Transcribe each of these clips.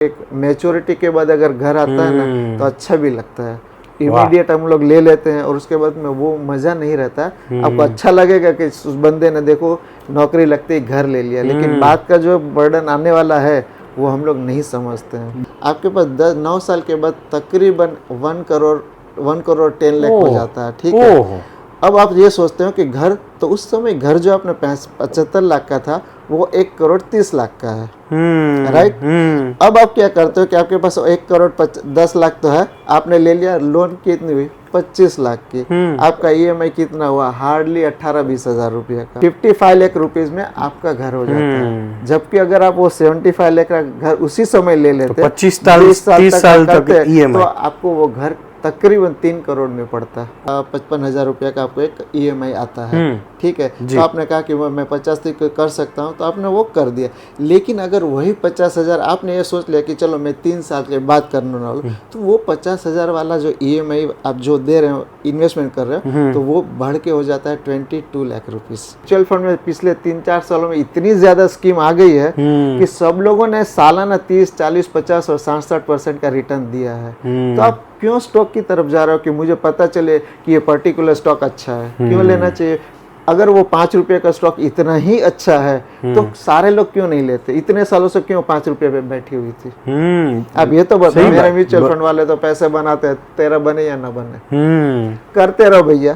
एक मैच्योरिटी के बाद अगर घर आता है ना तो अच्छा भी लगता है। इमीडिएट हम लोग ले लेते हैं और उसके बाद में वो मज़ा नहीं रहता। आपको अच्छा लगेगा कि उस बंदे ने देखो नौकरी लगते ही घर ले लिया, लेकिन बाद का जो बर्डन आने वाला है वो हम लोग नहीं समझते हैं। आपके पास 9 साल के बाद तकरीबन 1 करोड़ 10 लाख हो जाता है, ठीक है। अब आप ये सोचते हो कि घर, तो उस समय घर जो आपने 75 लाख का था वो 1 करोड़ 30 लाख का है, राइट। अब आप क्या करते हो कि आपके पास 1 करोड़ 10 लाख तो है, आपने ले लिया, लोन कितनी हुई 25 लाख की, आपका ईएमआई कितना हुआ, हार्डली 18-20 हजार रुपये का। 55 लाख रुपीज में आपका घर हो जाता है। जबकि अगर आप वो 75 लाख का घर उसी समय ले लेते, तो 25 साल तक तो आपको वो घर तकरीबन 3 करोड़ में पड़ता है। 55,000 रुपये का आपको एक ईएमआई आता है, ठीक है। तो आपने कहा कि मैं 50 तक कर सकता हूँ, तो आपने वो कर दिया। लेकिन अगर वही 50,000 आपने ये सोच लिया कि चलो मैं 3 साल के बाद करने वाला, तो वो 50,000 वाला जो ईएमआई आप जो दे रहे हो, इन्वेस्टमेंट कर रहे हो, तो वो बढ़ के हो जाता है 22 लाख रुपीज। म्यूचुअल फंड में पिछले 3-4 सालों में इतनी ज्यादा स्कीम आ गई है कि सब लोगों ने सालाना 30, 40, 50 और 67% का रिटर्न दिया है। तो आप क्यों स्टॉक की तरफ जा रहे हो कि मुझे पता चले कि ये पर्टिकुलर स्टॉक अच्छा है? क्यों लेना चाहिए? अगर वो 5 रुपये का स्टॉक इतना ही अच्छा है तो सारे लोग क्यों नहीं लेते? इतने सालों से क्यों 5 रुपये पे बैठी हुई थी? अब ये तो बताओ, मेरे म्यूचुअल फंड वाले तो पैसे बनाते हैं, तेरा बने या ना बने, करते रहो भैया,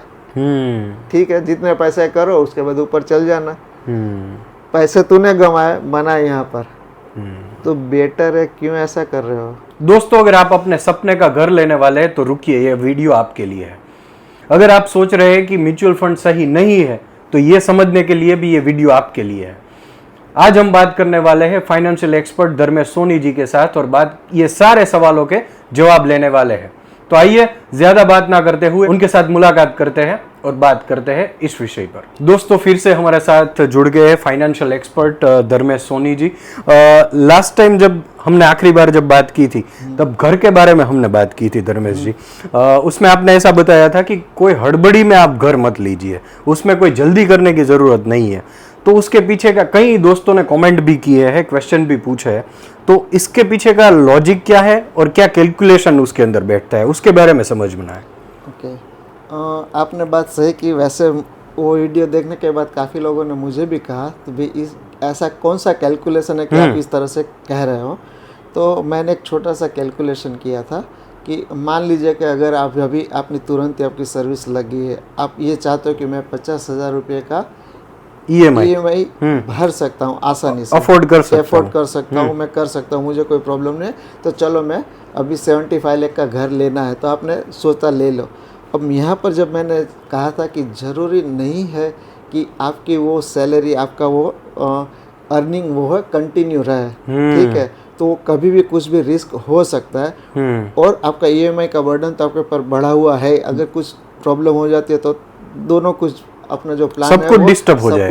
ठीक है। जितने पैसे करो उसके बाद ऊपर चल जाना। पैसे तूने गंवाए, बनाए यहाँ पर, तो बेटर है, क्यों ऐसा कर रहे हो? दोस्तों, अगर आप अपने सपने का घर लेने वाले हैं तो रुकिए, ये वीडियो आपके लिए है। अगर आप सोच रहे हैं कि म्यूचुअल फंड सही नहीं है तो ये समझने के लिए भी ये वीडियो आपके लिए है। आज हम बात करने वाले हैं फाइनेंशियल एक्सपर्ट धर्मेश सोनी जी के साथ, और बात ये सारे सवालों के जवाब लेने वाले हैं। तो आइए ज्यादा बात ना करते हुए उनके साथ मुलाकात करते हैं और बात करते हैं इस विषय पर। दोस्तों, फिर से हमारे साथ जुड़ गए हैं financial expert Dharmesh Soni ji. Last time जब हमने आखिरी बार जब बात की थी तब घर के बारे में हमने बात की थी धर्मेश जी। उसमें आपने ऐसा बताया था कि कोई हड़बड़ी में आप घर मत लीजिए, उसमें कोई जल्दी करने की जरूरत नहीं है। तो उसके पीछे का कई दोस्तों ने कमेंट भी किए हैं, क्वेश्चन भी पूछे है, तो इसके पीछे का लॉजिक क्या है और क्या कैलकुलेशन उसके अंदर बैठता है, उसके बारे में समझ में आए। ओके, आपने बात सही की। वैसे वो वीडियो देखने के बाद काफ़ी लोगों ने मुझे भी कहा तो भी ऐसा कौन सा कैलकुलेशन है कि आप इस तरह से कह रहे हो। तो मैंने एक छोटा सा कैलकुलेशन किया था कि मान लीजिए कि अगर आप अभी आपने तुरंत ही आपकी सर्विस लगी है, आप ये चाहते हो कि मैं 50,000 रुपये का ईएमआई भर सकता हूँ, आसानी से अफोर्ड कर सकता हूँ, मैं कर सकता हूँ, मुझे कोई प्रॉब्लम नहीं, तो चलो मैं अभी 75 लाख का घर लेना है, तो आपने सोचा ले लो। अब यहाँ पर जब मैंने कहा था कि ज़रूरी नहीं है कि आपकी वो सैलरी, आपका वो अर्निंग वो है कंटिन्यू रहे, ठीक है। तो कभी भी कुछ भी रिस्क हो सकता है, और आपका ईएमआई का बर्डन तो आपके ऊपर बढ़ा हुआ है। अगर कुछ प्रॉब्लम हो जाती है तो दोनों कुछ अपना जो प्लान है वो सब कुछ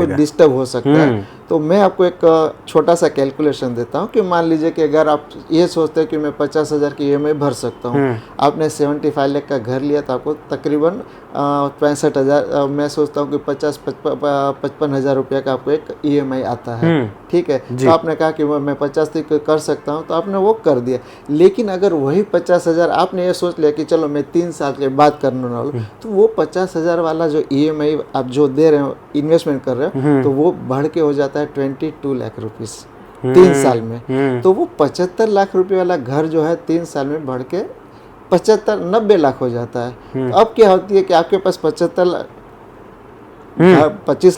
डिस्टर्ब हो सकता है। तो मैं आपको एक छोटा सा कैलकुलेशन देता हूँ कि मान लीजिए कि अगर आप ये सोचते हैं कि मैं 50,000 की ईएमआई भर सकता हूँ, आपने 75 लाख का घर लिया, तो आपको तकरीबन 65,000, मैं सोचता हूँ कि 55,000 रुपये का आपको एक ईएमआई आता है, ठीक है। तो आपने कहा कि मैं 50 तक कर सकता हूँ, तो आपने वो कर दिया। लेकिन अगर वही 50,000 आपने ये सोच लिया कि चलो मैं 3 साल के बाद करने वाला, तो वो 50,000 वाला जो ईएमआई आप जो दे रहे हो, इन्वेस्टमेंट कर रहे हो, तो वो बढ़ के हो जाता है 22 लाख रुपीज 3 साल में। तो वो 75 लाख रुपए वाला घर जो है 3 साल में बढ़ के 90 लाख हो जाता है। तो अब क्या होती है कि आपके पास 25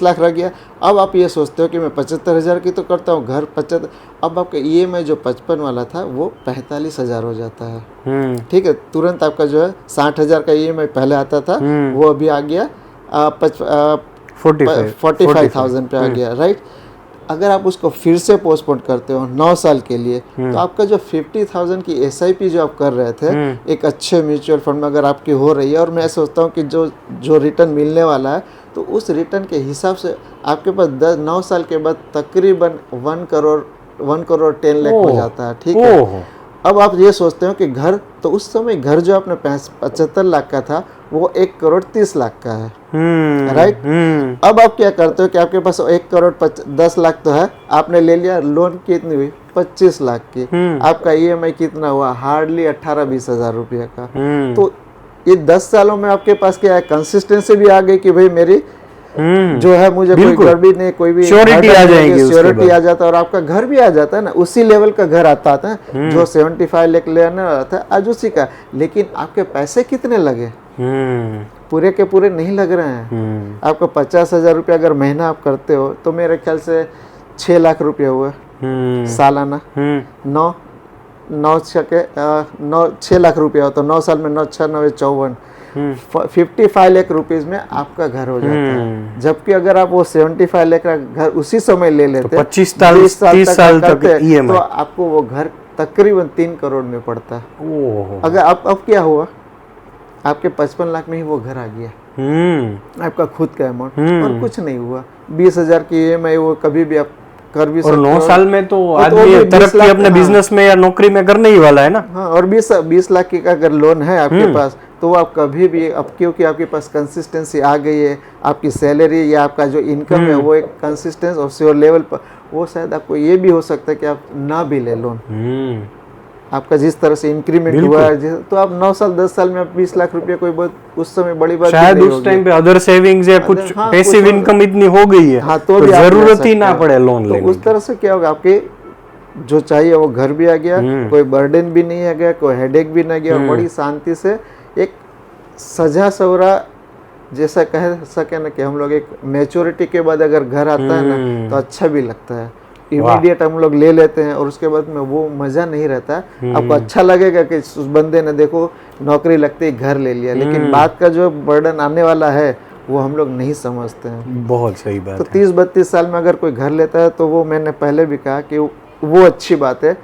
लाख रह गया। अब आप ये सोचते हो कि मैं 75,000 की तो करता हूँ घर 75, अब आपका ईएमआई जो 55 वाला था वो 45,000 हो जाता है, ठीक है। तुरंत आपका जो है 60,000 का ईएमआई पहले आता था, वो अभी आ गया 45,000 पे आ गया, राइट। अगर आप उसको फिर से पोस्टपोन करते हो 9 साल के लिए, तो आपका जो 50,000 की एसआईपी जो आप कर रहे थे एक अच्छे म्यूचुअल फंड में अगर आपकी हो रही है, और मैं सोचता हूँ कि जो रिटर्न मिलने वाला है, तो उस रिटर्न के हिसाब से आपके पास 9 साल के बाद तकरीबन 1 करोड़ 10 लाख हो जाता है, ठीक है। अब आप ये सोचते हो कि घर, तो उस समय घर जो आपने 75 लाख का था वो 1,30,00,000 का है, राइट। अब आप क्या करते हो कि आपके पास 1,10 लाख तो है, आपने ले लिया, लोन कितनी हुई 25 लाख की, आपका ईएमआई कितना हुआ, हार्डली 18-20 हज़ार रुपये का। तो ये 10 सालों में आपके पास क्या है, कंसिस्टेंसी भी आ गई कि भाई मेरी जो है मुझे कोई घर भी नहीं, कोई भी श्योरिटी आ जाएगी, श्योरिटी आ जाता है, और आपका घर भी आ जाता है ना, उसी लेवल का घर आता है जो 75 लाख लेने वाला था आज उसी का। लेकिन आपके पैसे कितने लगे, पूरे के पूरे नहीं लग रहे हैं। आपको 50,000 रुपये अगर महीना आप करते हो तो मेरे ख्याल से 6 लाख रुपये हुए सालाना, 6 लाख रुपया हो तो 9 साल में 9 6 9 54 55 लाख रुपीज में आपका घर हो जाता है। जबकि अगर आप वो 75 लाख का घर उसी समय ले लेते, तो 25 30 साल तक तो आपको वो घर तकरीबन 3 करोड़ में पड़ता है। अगर अब क्या हुआ, आपके 55 लाख में ही वो घर आ गया, आपका खुद का अमाउंट, और कुछ नहीं हुआ। 20,000 की ईएमआई वो कभी भी आप कर भी सकते हो। 9 साल में तो आदमी तरक्की अपने बिजनेस में या नौकरी में करने ही वाला है ना। हाँ, और 20 लाख की अगर लोन है आपके पास तो आप कभी भी, अब क्योंकि आपके पास कंसिस्टेंसी आ गई है, आपकी सैलरी या आपका जो इनकम है वो एक कंसिस्टेंस और श्योर लेवल पर, वो शायद आपको ये भी हो सकता है कि आप ना भी ले लोन। आपका जिस तरह से इंक्रीमेंट हुआ है, तो आप 9 साल 10 साल में आप 20 लाख रुपए कोई बहुत उस समय बड़ी बात शायद उस टाइम पे अदर सेविंग्स या कुछ पैसिव इनकम इतनी हो गई है, हाँ, तो जरूरत ही ना पड़े लोन लेने। उस तरह से क्या होगा, आपके जो चाहिए वो घर भी आ गया, कोई बर्डन भी नहीं आ गया, कोई हेडेक भी नहीं गया, और बड़ी शांति से एक सजा सवरा जैसा कह सके ना कि हम लोग एक मैच्योरिटी के बाद अगर घर आता है ना तो अच्छा भी लगता है। इमीडिएट हम लोग ले लेते हैं और उसके बाद में वो मजा नहीं रहता। आपको अच्छा लगेगा कि उस बंदे ने देखो नौकरी लगते ही घर ले लिया, लेकिन बात का जो बर्डन आने वाला है वो हम लोग नहीं समझते हैं। बहुत सही बात तो 30-32 साल में अगर कोई घर लेता है तो वो, मैंने पहले भी कहा कि वो अच्छी बात है,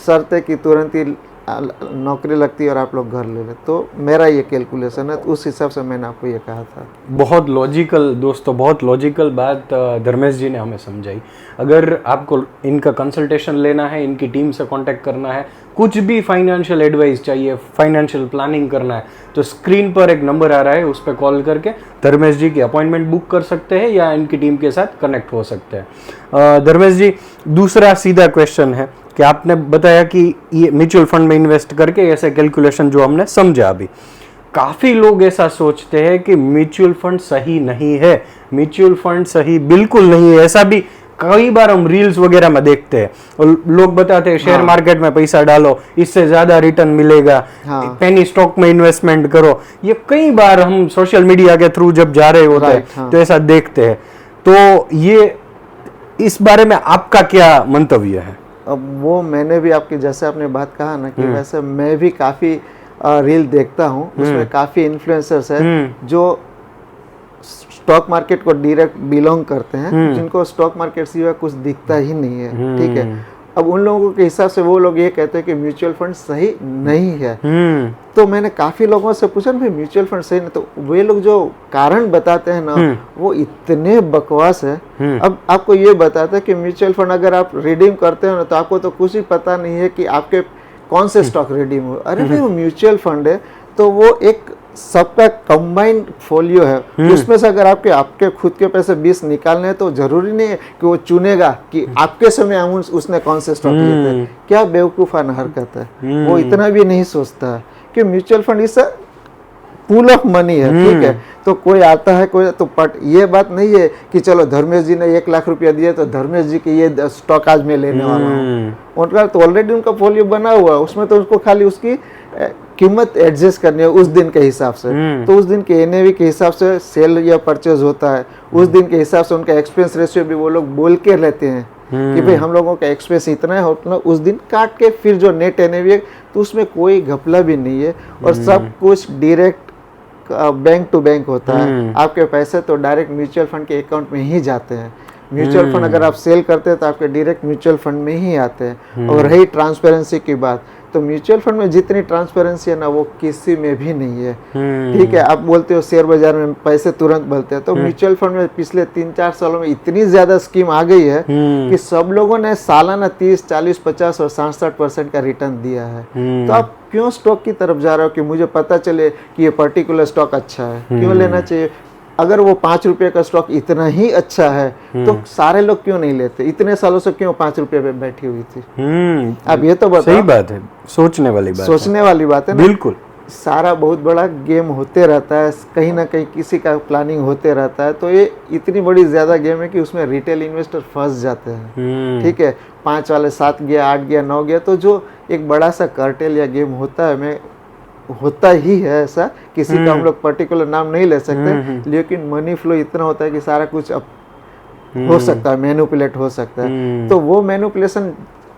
शर्त है कि तुरंत ही नौकरी लगती है और आप लोग घर ले लेते। तो मेरा ये कैलकुलेशन है, तो उस हिसाब से मैंने आपको ये कहा था। बहुत लॉजिकल दोस्तों, बहुत लॉजिकल बात धर्मेश जी ने हमें समझाई। अगर आपको इनका कंसल्टेशन लेना है, इनकी टीम से कांटेक्ट करना है, कुछ भी फाइनेंशियल एडवाइस चाहिए, फाइनेंशियल प्लानिंग करना है, तो स्क्रीन पर एक नंबर आ रहा है, उस पर कॉल करके धर्मेश जी की अपॉइंटमेंट बुक कर सकते हैं या इनकी टीम के साथ कनेक्ट हो सकते हैं। धर्मेश जी, दूसरा सीधा क्वेश्चन है कि आपने बताया कि ये म्यूचुअल फंड में इन्वेस्ट करके ऐसे कैलकुलेशन जो हमने समझा अभी, काफी लोग ऐसा सोचते हैं कि म्यूचुअल फंड सही नहीं है, म्यूचुअल फंड सही बिल्कुल नहीं है। ऐसा भी कई बार हम रील्स वगैरह में देखते हैं और लोग बताते हैं शेयर मार्केट में पैसा डालो, इससे ज्यादा रिटर्न मिलेगा, पेनी स्टॉक में इन्वेस्टमेंट करो। ये कई बार हम सोशल मीडिया के थ्रू जब जा रहे होते हैं तो ऐसा देखते हैं। तो ये इस बारे में आपका क्या मंतव्य है? अब वो मैंने भी आपकी, जैसे आपने बात कहा ना कि वैसे मैं भी काफ़ी रील देखता हूँ, उसमें काफ़ी इन्फ्लुएंसर्स हैं जो स्टॉक मार्केट को डायरेक्ट बिलोंग करते हैं, जिनको स्टॉक मार्केट सिवा कुछ दिखता ही नहीं है, ठीक है। अब उन लोगों के हिसाब से वो लोग ये कहते हैं कि म्यूचुअल फंड सही नहीं है। तो मैंने काफ़ी लोगों से पूछा भाई म्यूचुअल फंड सही नहीं, तो वे लोग जो कारण बताते हैं ना वो इतने बकवास है। अब आपको ये बताता है कि म्यूचुअल फंड अगर आप रिडीम करते हो ना तो आपको तो कुछ ही पता नहीं है कि आपके कौन से स्टॉक रिडीम हो। अरे भाई वो म्यूचुअल फंड है तो वो एक सबका कंबाइंड फोलियो है, उसमें से अगर आपके खुद के पैसे 20 निकालने हैं तो जरूरी नहीं है कि वो चुनेगा कि आपके समय उसने कौन से स्टॉक लिए थे। क्या बेवकूफाना हरकत है, वो इतना भी नहीं सोचता है कि म्यूचुअल फंड इस पूल ऑफ मनी है, ठीक है। तो कोई आता है कोई तो ये बात नहीं है कि चलो धर्मेश जी ने 1 लाख रुपया दिया तो धर्मेश जी की ये स्टॉक आज मैं लेने वाला हूँ। उनका तो ऑलरेडी उनका फोलियो बना हुआ है, उसमें तो उसको खाली उसकी कीमत एडजस्ट करनी है उस दिन के हिसाब से। तो उस दिन के एनएवी के हिसाब से सेल या परचेज होता है, उस दिन के हिसाब से उनका एक्सपेंस रेशियो भी वो लोग बोल के रहते हैं कि भाई हम लोगों का एक्सपेंस इतना है, उतना उस दिन काट के फिर जो नेट एनएवी है तो उसमें कोई घपला भी नहीं है और सब कुछ डायरेक्ट बैंक टू बैंक होता है। आपके पैसे तो डायरेक्ट म्यूचुअल फंड के अकाउंट में ही जाते हैं। म्यूचुअल फंड अगर आप सेल करते हैं तो आपके डायरेक्ट म्यूचुअल फंड में ही आते हैं। और रही ट्रांसपेरेंसी की बात, तो म्यूचुअल फंड में जितनी ट्रांसपेरेंसी है ना वो किसी में भी नहीं है। ठीक है, आप बोलते हो शेयर बाजार में पैसे तुरंत मिलते हैं, तो म्यूचुअल फंड में पिछले 3-4 सालों में इतनी ज्यादा स्कीम आ गई है कि सब लोगों ने सालाना 30, 40, 50 और 67% का रिटर्न दिया है। तो आप क्यों स्टॉक की तरफ जा रहे हो कि मुझे पता चले कि ये पर्टिकुलर स्टॉक अच्छा है? क्यों लेना चाहिए? अगर वो 5 रुपये का स्टॉक इतना ही अच्छा है तो सारे लोग क्यों नहीं लेते? इतने सालों से क्यों 5 रुपये पे बैठी हुई थी? अब ये तो बताओ। सही बात है, सोचने वाली बात है ना। बिल्कुल। सारा बहुत बड़ा गेम होते रहता है, कहीं ना कहीं किसी का प्लानिंग होते रहता है, तो ये इतनी बड़ी ज्यादा गेम है कि उसमें रिटेल इन्वेस्टर फंस जाते हैं। ठीक है, 5 वाले 7 गया, 8 गया, 9 गया, तो जो एक बड़ा सा कार्टेल या गेम होता है, होता ही है ऐसा, किसी का हम लोग पर्टिकुलर नाम नहीं ले सकते, लेकिन मनी फ्लो इतना होता है कि सारा कुछ अब हो सकता है, मैनिपुलेट हो सकता है। तो वो मैनिपुलेशन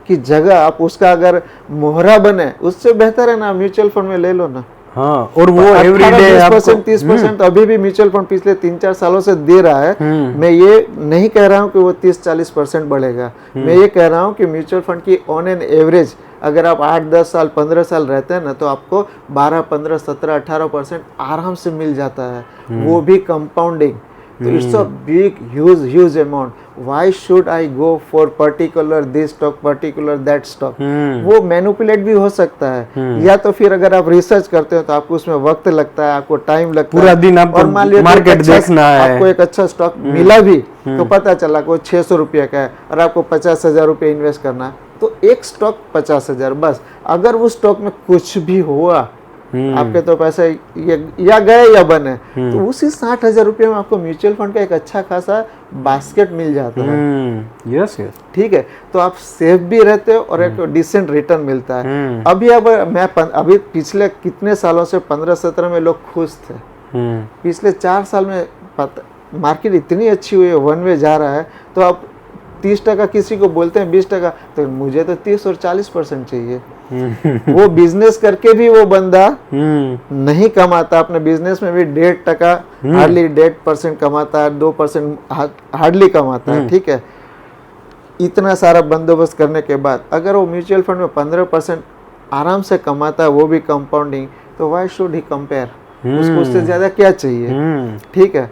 की जगह आप उसका अगर मोहरा बने, उससे बेहतर है ना म्यूचुअल फंड में ले लो ना। हाँ, और वो एवरीडे 30% अभी भी म्यूचुअल फंड पिछले 3-4 सालों से दे रहा है। मैं ये नहीं कह रहा हूँ कि वो 30-40% बढ़ेगा, मैं ये कह रहा हूँ कि म्यूचुअल फंड की ऑन एन एवरेज अगर आप 8-10 साल 15 साल रहते हैं ना, तो आपको 12, 15, 17, 18% आराम से मिल जाता है, वो भी कंपाउंडिंग। तो it's a big huge amount. Why should I go for particular this stock, particular that stock? वो मैनिपुलेट भी हो सकता है, या तो फिर अगर आप रिसर्च करते हो तो आपको उसमें वक्त लगता है, आपको टाइम लगता है, पूरा दिन आपको मार्केट देखना है। आपको एक अच्छा स्टॉक मिला भी तो पता चला को 600 रुपये का है और आपको 50,000 रुपये इन्वेस्ट करना है, तो एक स्टॉक 50,000 बस। अगर उस स्टॉक में कुछ भी हुआ, आपके तो पैसे या गए या बने, तो उसी 60,000 रुपये में आपको म्यूचुअल फंड का एक अच्छा खासा बास्केट मिल जाता है। यस। ठीक है, तो आप सेफ भी रहते हो और एक डिसेंट रिटर्न मिलता है। अभी पिछले कितने सालों से 15-17 में लोग खुश थे, पिछले 4 साल में मार्केट इतनी अच्छी हुई है, वन वे जा रहा है, तो आप 30% किसी को बोलते हैं 20%, तो मुझे तो 30 और 40% चाहिए। वो बिजनेस करके भी वो बंदा नहीं कमाता, अपने बिजनेस में भी 1.5% हार्डली 1.5% कमाता है, 2% हार्डली कमाता है। ठीक है, इतना सारा बंदोबस्त करने के बाद अगर वो म्यूचुअल फंड में 15% आराम से कमाता है, वो भी कंपाउंडिंग, तो व्हाई शुड ही कंपेयर? उसको उससे ज्यादा क्या चाहिए? ठीक है,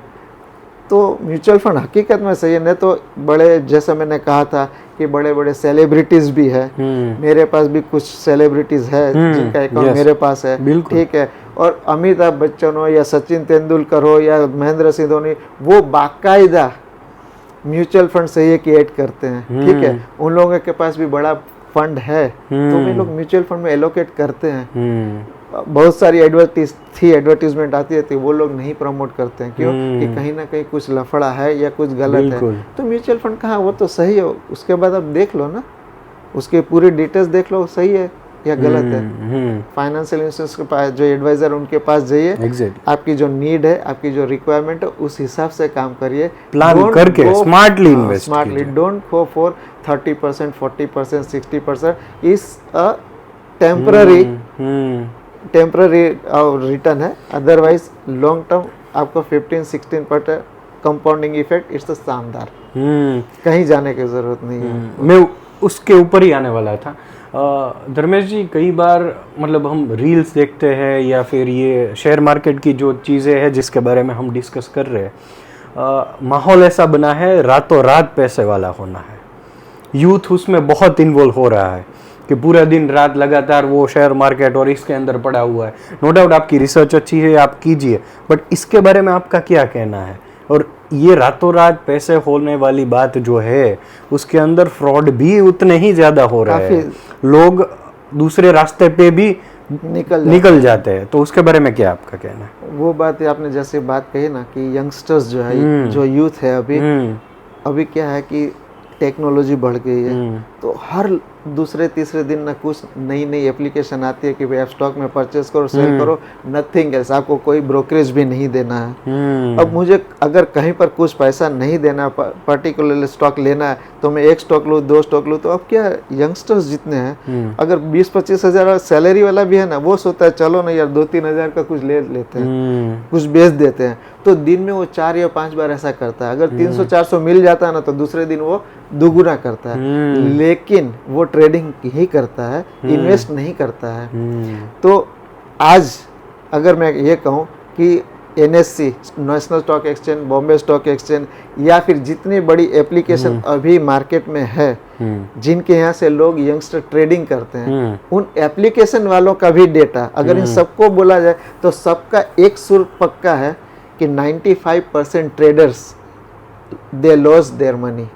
तो म्यूचुअल फंड हकीकत में सही है। नहीं तो बड़े, जैसे मैंने कहा था कि बड़े बड़े सेलिब्रिटीज भी है, मेरे पास भी कुछ सेलिब्रिटीज है जिनका अकाउंट मेरे पास है। ठीक है, और अमिताभ बच्चन हो या सचिन तेंदुलकर हो या महेंद्र सिंह धोनी, वो बाकायदा म्यूचुअल फंड से ही क्रिएट करते हैं। ठीक है, उन लोगों के पास भी बड़ा फंड है, तो वे लोग म्यूचुअल फंड में एलोकेट करते हैं। बहुत सारी एडवर्टीजमेंट आती थी, वो लोग नहीं प्रमोट करते हैं, क्यों? कि कहीं ना कहीं कुछ लफड़ा है या कुछ गलत है। तो म्यूचुअल फंड कहाँ, वो तो सही है, उसके बाद आप देख लो ना, उसके पूरी डिटेल्स देख लो, सही है या गलत है। फाइनेंशियल इंस्टीट्यूट के पास जो एडवाइजर, उनके पास जाइए, आपकी जो नीड है, आपकी जो रिक्वायरमेंट है, उस हिसाब से काम करिए, प्लान करके smartly invest smartly. Don't go for 30%, 40%, 60%। इस अ टेम्पररी रिटर्न है, अदरवाइज लॉन्ग टर्म आपको 15-16% कंपाउंडिंग इफेक्ट, इट्स शानदार। कहीं जाने की जरूरत नहीं है। मैं उसके ऊपर ही आने वाला था। धर्मेश जी, कई बार मतलब हम रील्स देखते हैं या फिर ये शेयर मार्केट की जो चीज़ें हैं जिसके बारे में हम डिस्कस कर रहे हैं, माहौल ऐसा बना है रातों रात पैसे वाला होना है, यूथ उसमें बहुत इन्वॉल्व हो रहा है कि पूरा दिन रात लगातार वो शेयर मार्केट और इसके अंदर पड़ा हुआ है। नो डाउट आपकी रिसर्च अच्छी है, आप कीजिए, बट इसके बारे में आपका क्या कहना है? और ये रातों रात पैसे होने वाली बात जो है, उसके अंदर फ्रॉड भी उतने ही ज्यादा हो रहा है, लोग दूसरे रास्ते पे भी निकल जाते हैं, तो उसके बारे में क्या आपका कहना है? वो बात आपने जैसे बात कही ना कि यंगस्टर्स जो है, जो यूथ है, अभी क्या है कि टेक्नोलॉजी बढ़ गई है, तो हर दूसरे तीसरे दिन ना कुछ नई नई एप्लीकेशन आती है कि भाई आप स्टॉक में परचेस करो, सेल करो, नथिंग एल्स, आपको कोई ब्रोकरेज भी नहीं देना है। अब मुझे अगर कहीं पर कुछ पैसा नहीं देना, पर्टिकुलरली स्टॉक लेना है, तो तो मैं 1 स्टॉक लूँ, 2 स्टॉक लूँ, तो अब क्या यंगस्टर्स जितने हैं, अगर 20-25 हज़ार सैलरी वाला भी है ना, वो सोचता है चलो ना यार 2-3 हज़ार का कुछ ले लेते हैं, कुछ बेच देते हैं, तो दिन में वो 4 या 5 बार ऐसा करता है। अगर 300-400 मिल जाता है ना, तो दूसरे दिन वो दुगुना करता है, लेकिन वो ट्रेडिंग ही करता है, इन्वेस्ट नहीं करता है। तो आज अगर मैं ये कहूँ कि NSE, national stock exchange, Bombay stock exchange, या फिर जितनी बड़ी एप्लीकेशन अभी मार्केट में है, जिनके यहाँ से लोग यंगस्टर ट्रेडिंग करते हैं, उन एप्लीकेशन वालों का भी डेटा अगर इन सबको बोला जाए तो सबका एक सुर पक्का है कि 95% traders they loss their money.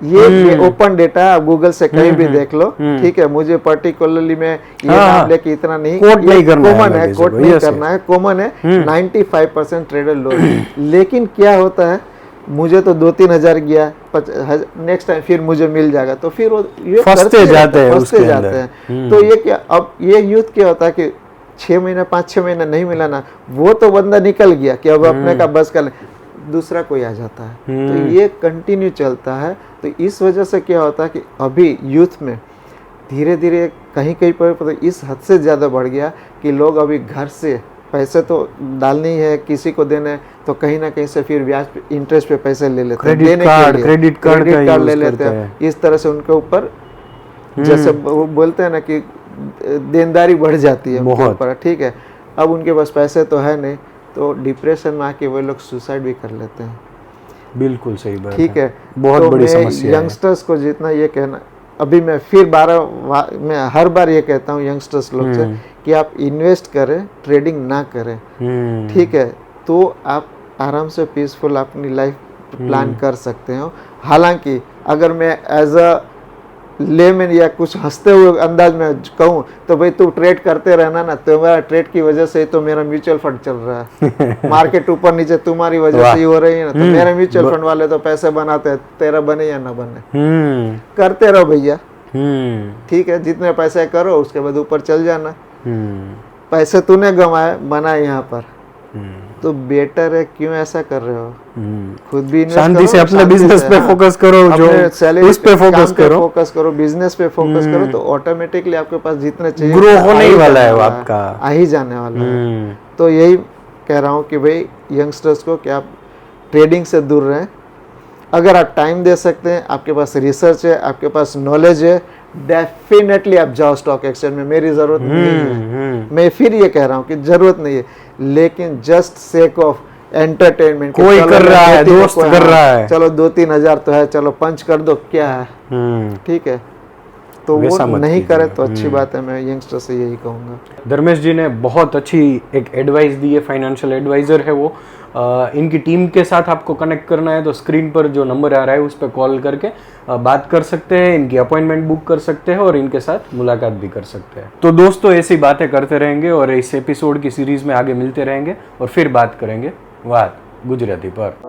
ये ओपन डेटा, आप गूगल से कहीं भी देख लो, ठीक है। मुझे पर्टिकुलरली मैं ये नाम लेके इतना नहीं, कोट नहीं करना कॉमन है, कोट नहीं करना है, कॉमन है, 95% ट्रेडर लॉस। लेकिन क्या होता है, मुझे तो 2-3 हज़ार गया, नेक्स्ट टाइम फिर मुझे मिल जाएगा, तो फिर वो ये फंसते जाते हैं। तो ये क्या, अब ये यूथ क्या होता है कि 6 महीना 5-6 महीना नहीं मिला ना, वो तो बंदा निकल गया कि अब अपने का बस कर, दूसरा कोई आ जाता है, तो ये कंटिन्यू चलता है। तो इस वजह से क्या होता है कि अभी यूथ में धीरे धीरे कहीं कहीं पर इस हद से ज़्यादा बढ़ गया कि लोग अभी घर से पैसे तो डालनी है, किसी को देना है, तो कहीं ना कहीं से फिर ब्याज इंटरेस्ट पे पैसे ले लेते हैं, क्रेडिट कार्ड ले लेते हैं। इस तरह से उनके ऊपर जैसे वो बोलते हैं ना कि देनदारी बढ़ जाती है उनके ऊपर, ठीक है। अब उनके पास पैसे तो है नहीं, तो डिप्रेशन में आके वो लोग सुसाइड भी कर लेते हैं। बिल्कुल सही बात, ठीक है। बहुत तो बड़ी समस्या है। यंगस्टर्स को जितना ये कहना, अभी मैं मैं हर बार ये कहता हूँ यंगस्टर्स लोग से कि आप इन्वेस्ट करें, ट्रेडिंग ना करें, ठीक है। तो आप आराम से पीसफुल अपनी लाइफ प्लान कर सकते हो। हालांकि अगर मैं एज अ लेमैन या कुछ हंसते हुए अंदाज में कहूँ तो भाई तू ट्रेड करते रहना ना, तुम्हारा ट्रेड की वजह से तो मेरा म्यूचुअल फंड चल रहा है, मार्केट ऊपर नीचे तुम्हारी वजह से ही हो रही है ना, तो मेरे म्यूचुअल फंड वाले तो पैसे बनाते हैं, तेरा बने या ना बने, करते रहो भैया, ठीक है। जितने पैसे करो उसके बाद ऊपर चल जाना, पैसे तूने कमाए बनाए यहाँ पर, तो बेटर है क्यों ऐसा कर रहे हो, खुद भी शांति से अपने बिजनेस पे फोकस करो, जो उस पे फोकस करो, बिजनेस पे फोकस करो, तो ऑटोमेटिकली आपके पास जितने चाहिए ग्रो होने ही वाला है, आपका आ ही जाने वाला है। तो यही कह रहा हूँ कि भाई यंगस्टर्स को कि आप ट्रेडिंग से दूर रहें। अगर आप टाइम दे सकते हैं, आपके पास रिसर्च है, आपके पास नॉलेज है, डेफिनेटली आप जाओ स्टॉक एक्सचेंज में, मेरी जरूरत नहीं है। मैं फिर ये कह रहा हूँ कि जरूरत नहीं है, लेकिन जस्ट सेक ऑफ एंटरटेनमेंट, कोई कर रहा है, दोस्त कर रहा है, चलो 2-3 हज़ार तो है, चलो पंच कर दो, क्या है, ठीक है। तो वो नहीं करे तो अच्छी बात है, मैं यंगस्टर से यही कहूँगा। धर्मेश जी ने बहुत अच्छी एक एडवाइस दी है, फाइनेंशियल एडवाइजर है वो। इनकी टीम के साथ आपको कनेक्ट करना है तो स्क्रीन पर जो नंबर आ रहा है उस पर कॉल करके बात कर सकते हैं, इनकी अपॉइंटमेंट बुक कर सकते हैं और इनके साथ मुलाकात भी कर सकते हैं। तो दोस्तों ऐसी बातें करते रहेंगे और इस एपिसोड की सीरीज में आगे मिलते रहेंगे और फिर बात करेंगे बात गुजराती पर।